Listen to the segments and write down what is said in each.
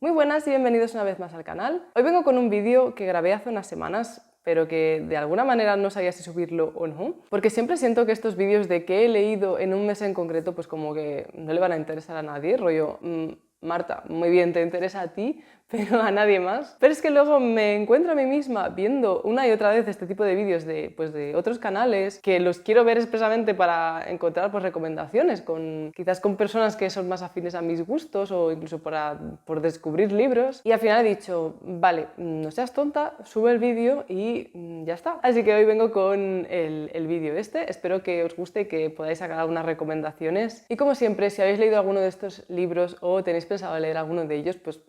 Muy buenas y bienvenidos una vez más al canal. Hoy vengo con un vídeo que grabé hace unas semanas, pero que de alguna manera no sabía si subirlo o no, porque siempre siento que estos vídeos de que he leído en un mes en concreto, pues como que no le van a interesar a nadie, rollo, Marta, muy bien, te interesa a ti, pero a nadie más. Pero es que luego me encuentro a mí misma viendo una y otra vez este tipo de vídeos de otros canales que los quiero ver expresamente para encontrar pues, recomendaciones, quizás con personas que son más afines a mis gustos o incluso por descubrir libros. Y al final he dicho, vale, no seas tonta, sube el vídeo y ya está. Así que hoy vengo con el vídeo este. Espero que os guste y que podáis sacar algunas recomendaciones. Y como siempre, si habéis leído alguno de estos libros o tenéis pensado leer alguno de ellos, pues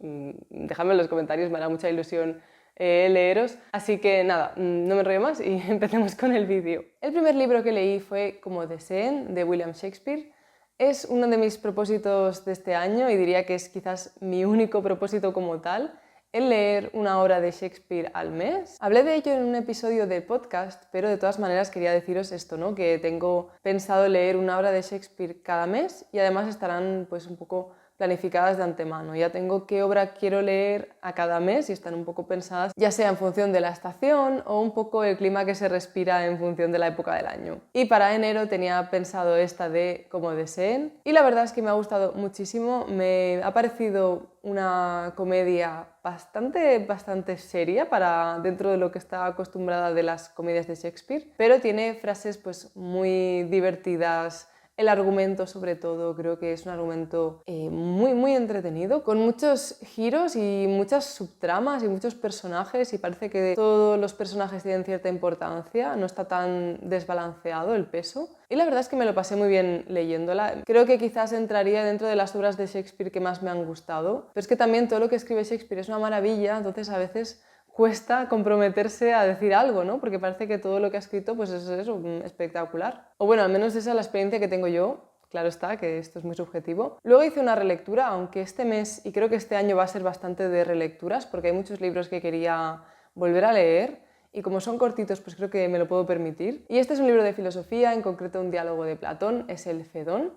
dejadme en los comentarios, me hará mucha ilusión leeros. Así que nada, no me enrollo más y empecemos con el vídeo. El primer libro que leí fue Como deseen, de William Shakespeare. Es uno de mis propósitos de este año y diría que es quizás mi único propósito como tal, el leer una obra de Shakespeare al mes. Hablé de ello en un episodio del podcast, pero de todas maneras quería deciros esto, ¿no? Que tengo pensado leer una obra de Shakespeare cada mes y además estarán pues un poco planificadas de antemano. Ya tengo qué obra quiero leer a cada mes y están un poco pensadas, ya sea en función de la estación o un poco el clima que se respira en función de la época del año. Y para enero tenía pensado esta de Como deseen y la verdad es que me ha gustado muchísimo. Me ha parecido una comedia bastante seria para dentro de lo que está acostumbrada de las comedias de Shakespeare, pero tiene frases pues muy divertidas. El argumento, sobre todo, creo que es un argumento muy entretenido, con muchos giros y muchas subtramas y muchos personajes, y parece que todos los personajes tienen cierta importancia, no está tan desbalanceado el peso. Y la verdad es que me lo pasé muy bien leyéndola. Creo que quizás entraría dentro de las obras de Shakespeare que más me han gustado, pero es que también todo lo que escribe Shakespeare es una maravilla, entonces a veces cuesta comprometerse a decir algo, ¿no? Porque parece que todo lo que ha escrito pues es eso, espectacular. O bueno, al menos esa es la experiencia que tengo yo. Claro está, que esto es muy subjetivo. Luego hice una relectura, aunque este mes y creo que este año va a ser bastante de relecturas, porque hay muchos libros que quería volver a leer y como son cortitos, pues creo que me lo puedo permitir. Y este es un libro de filosofía, en concreto un diálogo de Platón, es el Fedón.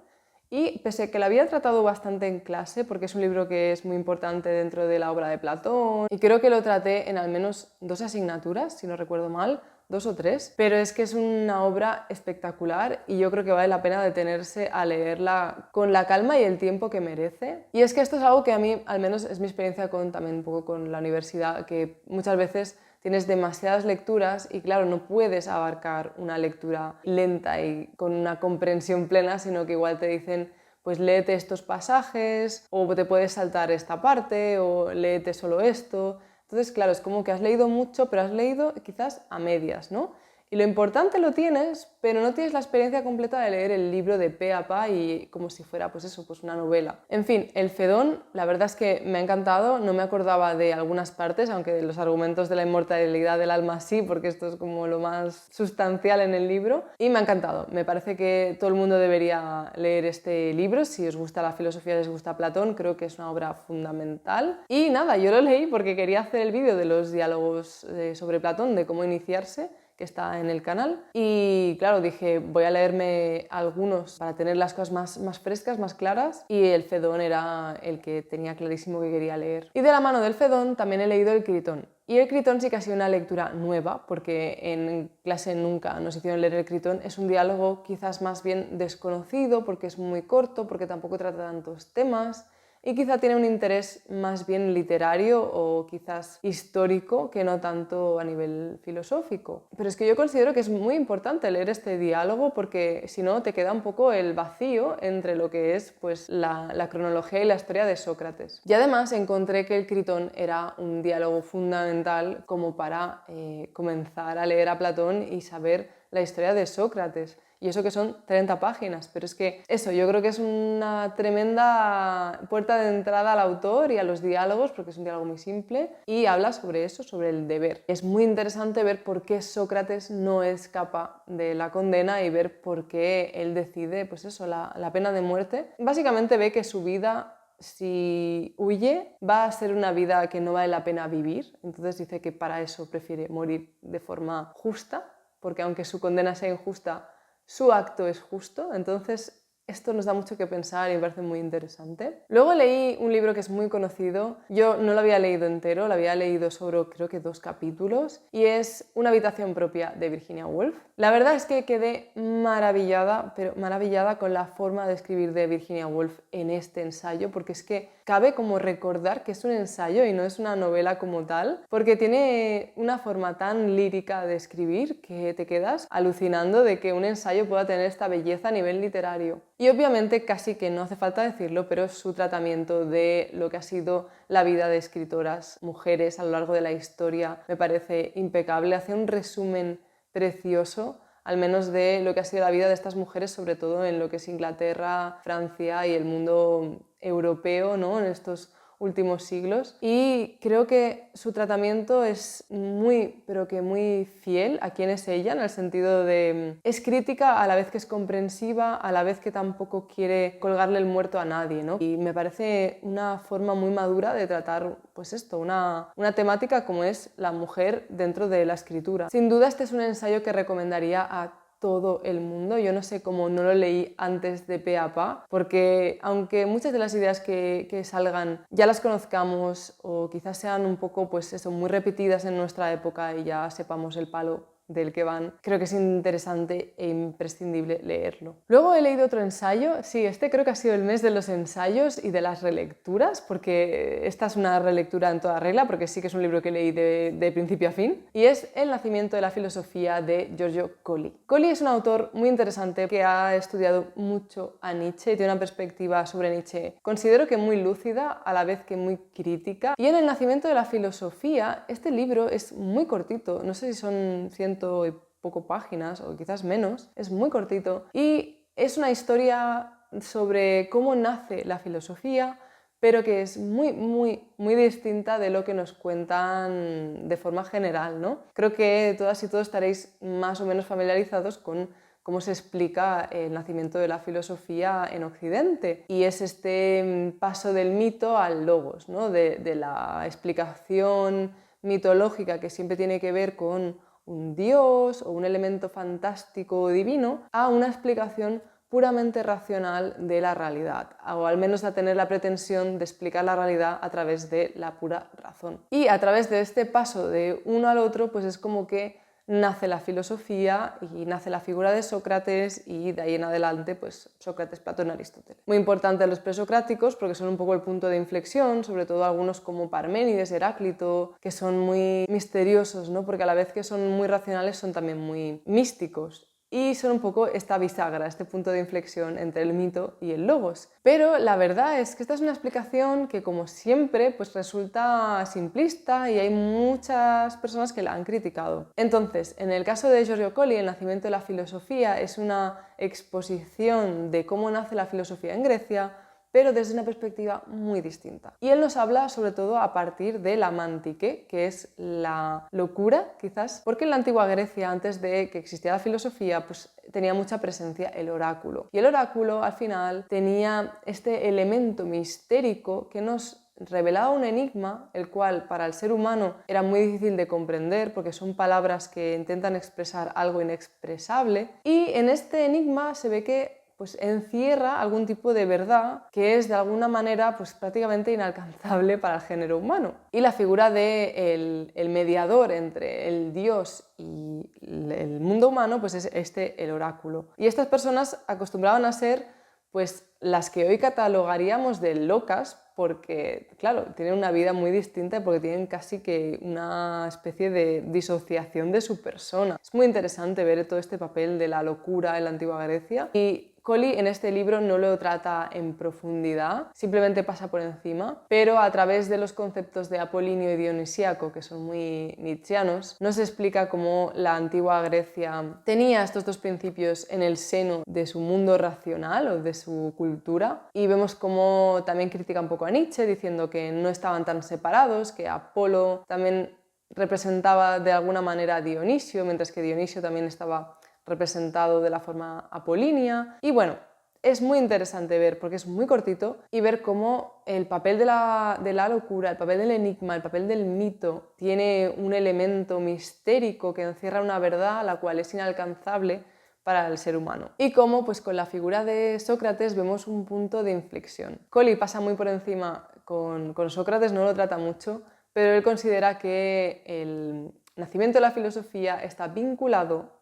Y pese a que lo había tratado bastante en clase, porque es un libro que es muy importante dentro de la obra de Platón, y creo que lo traté en al menos 2 asignaturas, si no recuerdo mal, 2 o 3, pero es que es una obra espectacular y yo creo que vale la pena detenerse a leerla con la calma y el tiempo que merece. Y es que esto es algo que a mí, al menos es mi experiencia también un poco con la universidad, que muchas veces tienes demasiadas lecturas y claro, no puedes abarcar una lectura lenta y con una comprensión plena, sino que igual te dicen, pues léete estos pasajes o te puedes saltar esta parte o léete solo esto. Entonces, claro, es como que has leído mucho, pero has leído quizás a medias, ¿no? Y lo importante lo tienes, pero no tienes la experiencia completa de leer el libro de pe a pa y como si fuera, pues eso, pues una novela. En fin, el Fedón, la verdad es que me ha encantado, no me acordaba de algunas partes, aunque de los argumentos de la inmortalidad del alma sí, porque esto es como lo más sustancial en el libro, y me ha encantado. Me parece que todo el mundo debería leer este libro, si os gusta la filosofía, les gusta Platón, creo que es una obra fundamental. Y nada, yo lo leí porque quería hacer el vídeo de los diálogos sobre Platón, de cómo iniciarse, que está en el canal. Y claro, dije, voy a leerme algunos para tener las cosas más frescas, más claras. Y el Fedón era el que tenía clarísimo que quería leer. Y de la mano del Fedón también he leído el Critón. Y el Critón sí que ha sido una lectura nueva, porque en clase nunca nos hicieron leer el Critón. Es un diálogo quizás más bien desconocido, porque es muy corto, porque tampoco trata tantos temas. Y quizá tiene un interés más bien literario o quizás histórico que no tanto a nivel filosófico. Pero es que yo considero que es muy importante leer este diálogo porque si no te queda un poco el vacío entre lo que es pues, la cronología y la historia de Sócrates. Y además encontré que el Critón era un diálogo fundamental como para comenzar a leer a Platón y saber la historia de Sócrates. Y eso que son 30 páginas, pero es que eso, yo creo que es una tremenda puerta de entrada al autor y a los diálogos, porque es un diálogo muy simple, y habla sobre eso, sobre el deber. Es muy interesante ver por qué Sócrates no escapa de la condena y ver por qué él decide, pues eso, la pena de muerte. Básicamente ve que su vida, si huye, va a ser una vida que no vale la pena vivir, entonces dice que para eso prefiere morir de forma justa, porque aunque su condena sea injusta, su acto es justo, entonces esto nos da mucho que pensar y me parece muy interesante. Luego leí un libro que es muy conocido, yo no lo había leído entero, lo había leído sobre creo que 2 capítulos, y es Una habitación propia de Virginia Woolf. La verdad es que quedé maravillada, pero maravillada con la forma de escribir de Virginia Woolf en este ensayo, porque es que cabe como recordar que es un ensayo y no es una novela como tal, porque tiene una forma tan lírica de escribir que te quedas alucinando de que un ensayo pueda tener esta belleza a nivel literario. Y obviamente casi que no hace falta decirlo, pero su tratamiento de lo que ha sido la vida de escritoras mujeres a lo largo de la historia me parece impecable. Hace un resumen precioso, al menos de lo que ha sido la vida de estas mujeres, sobre todo en lo que es Inglaterra, Francia y el mundo europeo, ¿no? En estos últimos siglos, y creo que su tratamiento es muy, pero que muy fiel a quién es ella, en el sentido de es crítica a la vez que es comprensiva, a la vez que tampoco quiere colgarle el muerto a nadie, ¿no? Y me parece una forma muy madura de tratar, pues esto, una temática como es la mujer dentro de la escritura. Sin duda este es un ensayo que recomendaría a todo el mundo. Yo no sé cómo no lo leí antes de pe a pa, porque aunque muchas de las ideas que salgan ya las conozcamos o quizás sean un poco, pues eso, muy repetidas en nuestra época y ya sepamos el palo del que van, creo que es interesante e imprescindible leerlo. Luego he leído otro ensayo, sí, este creo que ha sido el mes de los ensayos y de las relecturas, porque esta es una relectura en toda regla, porque sí que es un libro que leí de principio a fin, y es El nacimiento de la filosofía de Giorgio Colli. Colli es un autor muy interesante que ha estudiado mucho a Nietzsche y tiene una perspectiva sobre Nietzsche, considero que muy lúcida, a la vez que muy crítica. Y en El nacimiento de la filosofía, este libro es muy cortito, no sé si son 100 y poco páginas o quizás menos, es muy cortito y es una historia sobre cómo nace la filosofía, pero que es muy distinta de lo que nos cuentan de forma general, ¿no? Creo que todas y todos estaréis más o menos familiarizados con cómo se explica el nacimiento de la filosofía en Occidente, y es este paso del mito al logos, ¿no? de la explicación mitológica que siempre tiene que ver con un dios o un elemento fantástico o divino, a una explicación puramente racional de la realidad, o al menos a tener la pretensión de explicar la realidad a través de la pura razón. Y a través de este paso de uno al otro, pues es como que nace la filosofía y nace la figura de Sócrates, y de ahí en adelante pues Sócrates, Platón, Aristóteles. Muy importante los presocráticos porque son un poco el punto de inflexión, sobre todo algunos como Parménides, Heráclito, que son muy misteriosos, ¿no? Porque a la vez que son muy racionales son también muy místicos. Y son un poco esta bisagra, este punto de inflexión entre el mito y el logos. Pero la verdad es que esta es una explicación que, como siempre, pues resulta simplista y hay muchas personas que la han criticado. Entonces, en el caso de Giorgio Colli, El nacimiento de la filosofía es una exposición de cómo nace la filosofía en Grecia, pero desde una perspectiva muy distinta. Y él nos habla sobre todo a partir de la mantique, que es la locura, quizás, porque en la antigua Grecia, antes de que existiera la filosofía, pues tenía mucha presencia el oráculo. Y el oráculo, al final, tenía este elemento mistérico que nos revelaba un enigma, el cual para el ser humano era muy difícil de comprender porque son palabras que intentan expresar algo inexpresable, y en este enigma se ve que pues encierra algún tipo de verdad que es de alguna manera pues prácticamente inalcanzable para el género humano. Y la figura de el mediador entre el dios y el mundo humano pues es el oráculo. Y estas personas acostumbraban a ser pues las que hoy catalogaríamos de locas, porque claro, tienen una vida muy distinta, porque tienen casi que una especie de disociación de su persona. Es muy interesante ver todo este papel de la locura en la antigua Grecia, y Colli en este libro no lo trata en profundidad, simplemente pasa por encima, pero a través de los conceptos de Apolinio y Dionisíaco, que son muy nietzscheanos, nos explica cómo la antigua Grecia tenía estos dos principios en el seno de su mundo racional o de su cultura, y vemos cómo también critica un poco a Nietzsche, diciendo que no estaban tan separados, que Apolo también representaba de alguna manera a Dionisio, mientras que Dionisio también estaba representado de la forma apolínea. Y bueno, es muy interesante ver, porque es muy cortito, y ver cómo el papel de la locura, el papel del enigma, el papel del mito tiene un elemento mistérico que encierra una verdad la cual es inalcanzable para el ser humano. Y cómo pues con la figura de Sócrates vemos un punto de inflexión. Collie pasa muy por encima con Sócrates, no lo trata mucho, pero él considera que el nacimiento de la filosofía está vinculado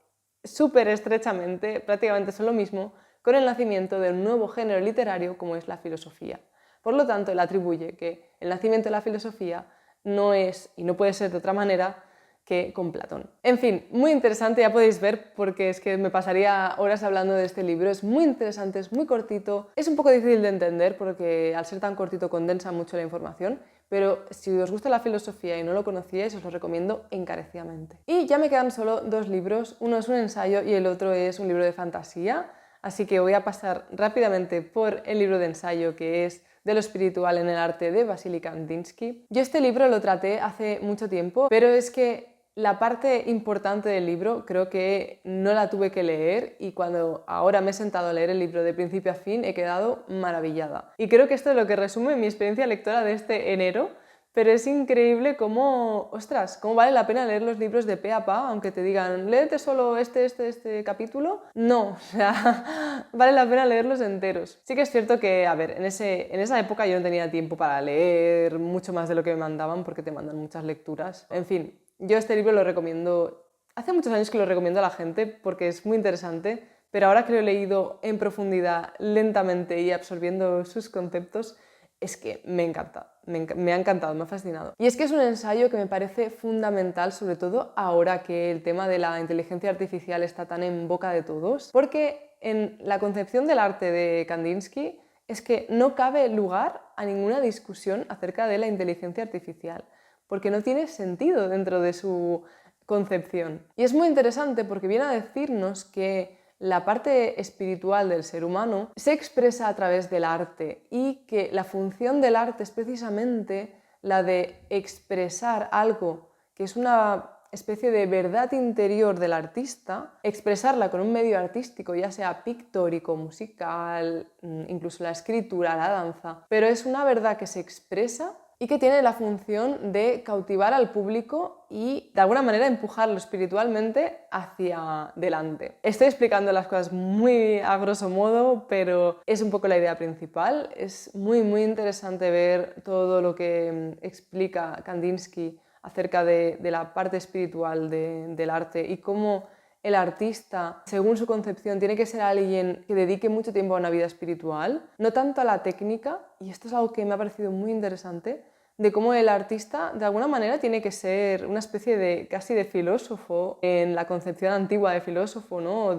súper estrechamente, prácticamente son lo mismo, con el nacimiento de un nuevo género literario como es la filosofía. Por lo tanto, él atribuye que el nacimiento de la filosofía no es, y no puede ser de otra manera, que con Platón. En fin, muy interesante, ya podéis ver, porque es que me pasaría horas hablando de este libro. Es muy interesante, es muy cortito, es un poco difícil de entender porque al ser tan cortito condensa mucho la información, pero si os gusta la filosofía y no lo conocíais, os lo recomiendo encarecidamente. Y ya me quedan solo dos libros, uno es un ensayo y el otro es un libro de fantasía, así que voy a pasar rápidamente por el libro de ensayo, que es De lo espiritual en el arte, de Vasily Kandinsky. Yo este libro lo traté hace mucho tiempo, pero es que la parte importante del libro creo que no la tuve que leer, y cuando ahora me he sentado a leer el libro de principio a fin he quedado maravillada. Y creo que esto es lo que resume mi experiencia lectora de este enero, pero es increíble cómo, ostras, cómo vale la pena leer los libros de pe a pa, aunque te digan, léete solo este capítulo. No, o sea, vale la pena leerlos enteros. Sí que es cierto que, a ver, en esa época yo no tenía tiempo para leer mucho más de lo que me mandaban, porque te mandan muchas lecturas. En fin, yo este libro lo recomiendo, hace muchos años que lo recomiendo a la gente porque es muy interesante, pero ahora que lo he leído en profundidad, lentamente y absorbiendo sus conceptos, es que me encanta, me ha encantado, me ha fascinado. Y es que es un ensayo que me parece fundamental, sobre todo ahora que el tema de la inteligencia artificial está tan en boca de todos, porque en la concepción del arte de Kandinsky es que no cabe lugar a ninguna discusión acerca de la inteligencia artificial, porque no tiene sentido dentro de su concepción. Y es muy interesante porque viene a decirnos que la parte espiritual del ser humano se expresa a través del arte, y que la función del arte es precisamente la de expresar algo que es una especie de verdad interior del artista, expresarla con un medio artístico, ya sea pictórico, musical, incluso la escritura, la danza, pero es una verdad que se expresa y que tiene la función de cautivar al público y de alguna manera empujarlo espiritualmente hacia delante. Estoy explicando las cosas muy a grosso modo, pero es un poco la idea principal. Es muy interesante ver todo lo que explica Kandinsky acerca de la parte espiritual del arte, y cómo el artista, según su concepción, tiene que ser alguien que dedique mucho tiempo a una vida espiritual, no tanto a la técnica, y esto es algo que me ha parecido muy interesante, de cómo el artista de alguna manera tiene que ser una especie de casi de filósofo, en la concepción antigua de filósofo, ¿no? O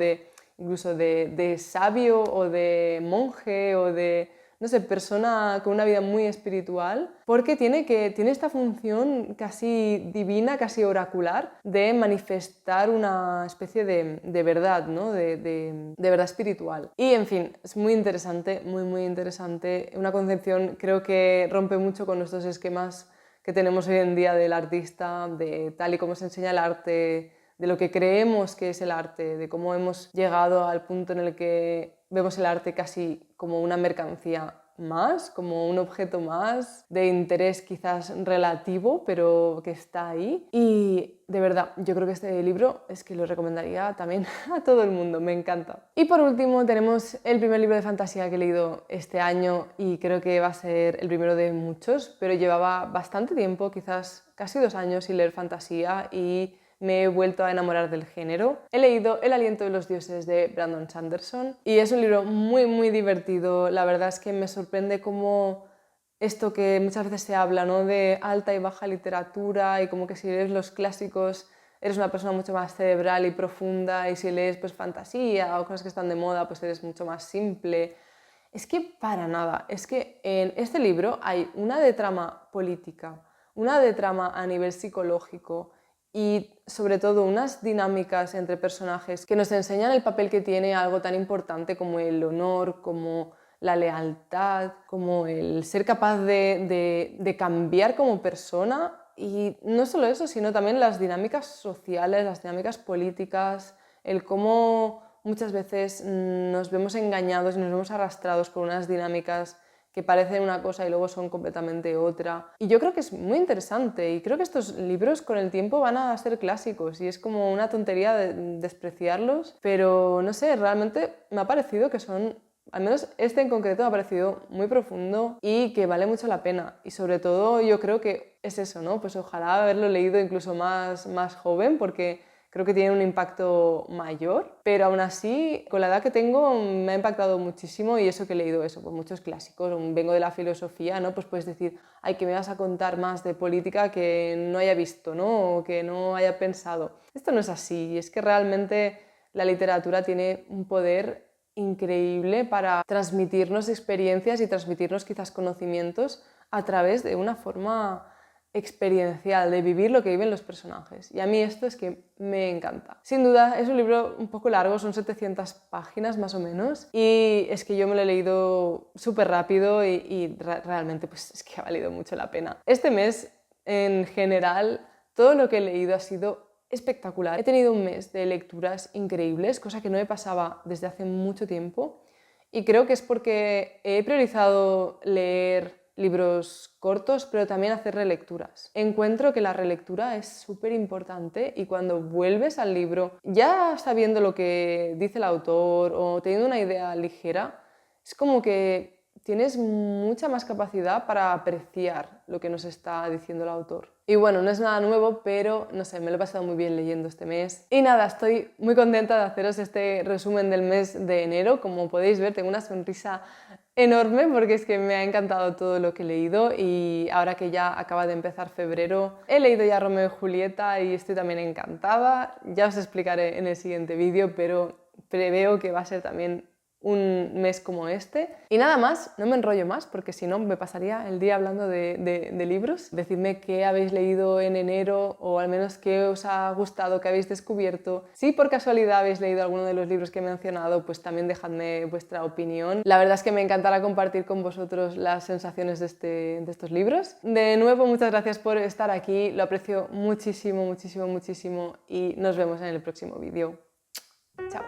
incluso de sabio o de monje o de, no sé, persona con una vida muy espiritual, porque tiene esta función casi divina, casi oracular, de manifestar una especie de verdad, ¿no? de verdad espiritual. Y en fin, es muy interesante, muy interesante, una concepción creo que rompe mucho con nuestros esquemas que tenemos hoy en día del artista, de tal y como se enseña el arte, de lo que creemos que es el arte, de cómo hemos llegado al punto en el que vemos el arte casi como una mercancía más, como un objeto más de interés quizás relativo, pero que está ahí. Y de verdad, yo creo que este libro es que lo recomendaría también a todo el mundo, me encanta. Y por último tenemos el primer libro de fantasía que he leído este año, y creo que va a ser el primero de muchos, pero llevaba bastante tiempo, quizás casi 2 años sin leer fantasía, y me he vuelto a enamorar del género. He leído El aliento de los dioses de Brandon Sanderson y es un libro muy divertido. La verdad es que me sorprende cómo esto que muchas veces se habla, ¿no? De alta y baja literatura, y como que si lees los clásicos eres una persona mucho más cerebral y profunda, y si lees pues fantasía o cosas que están de moda pues eres mucho más simple. Es que para nada, es que en este libro hay una de trama política, una de trama a nivel psicológico, y sobre todo unas dinámicas entre personajes que nos enseñan el papel que tiene algo tan importante como el honor, como la lealtad, como el ser capaz de cambiar como persona. Y no solo eso, sino también las dinámicas sociales, las dinámicas políticas, el cómo muchas veces nos vemos engañados y nos vemos arrastrados por unas dinámicas que parecen una cosa y luego son completamente otra. Y yo creo que es muy interesante y creo que estos libros con el tiempo van a ser clásicos y es como una tontería despreciarlos, pero no sé, realmente me ha parecido que son, al menos este en concreto me ha parecido muy profundo y que vale mucho la pena. Y sobre todo yo creo que es eso, ¿no? Pues ojalá haberlo leído incluso más joven porque creo que tiene un impacto mayor, pero aún así, con la edad que tengo, me ha impactado muchísimo y eso que he leído eso, pues muchos clásicos, vengo de la filosofía, ¿no? Pues puedes decir, ay, que me vas a contar más de política que no haya visto, ¿no? O que no haya pensado. Esto no es así, es que realmente la literatura tiene un poder increíble para transmitirnos experiencias y transmitirnos quizás conocimientos a través de una forma experiencial, de vivir lo que viven los personajes. Y a mí esto es que me encanta. Sin duda, es un libro un poco largo, son 700 páginas más o menos, y es que yo me lo he leído súper rápido y realmente pues es que ha valido mucho la pena. Este mes, en general, todo lo que he leído ha sido espectacular. He tenido un mes de lecturas increíbles, cosa que no me pasaba desde hace mucho tiempo, y creo que es porque he priorizado leer libros cortos, pero también hacer relecturas. Encuentro que la relectura es súper importante y cuando vuelves al libro, ya sabiendo lo que dice el autor o teniendo una idea ligera, es como que tienes mucha más capacidad para apreciar lo que nos está diciendo el autor. Y bueno, no es nada nuevo, pero no sé, me lo he pasado muy bien leyendo este mes. Y nada, estoy muy contenta de haceros este resumen del mes de enero. Como podéis ver, tengo una sonrisa enorme porque es que me ha encantado todo lo que he leído y ahora que ya acaba de empezar febrero, he leído ya Romeo y Julieta y estoy también encantada. Ya os explicaré en el siguiente vídeo, pero preveo que va a ser también un mes como este. Y nada más, no me enrollo más porque si no me pasaría el día hablando de libros. Decidme qué habéis leído en enero o al menos qué os ha gustado, qué habéis descubierto. Si por casualidad habéis leído alguno de los libros que he mencionado, pues también dejadme vuestra opinión. La verdad es que me encantará compartir con vosotros las sensaciones de estos libros. De nuevo, muchas gracias por estar aquí, lo aprecio muchísimo, muchísimo, muchísimo y nos vemos en el próximo vídeo. Chao.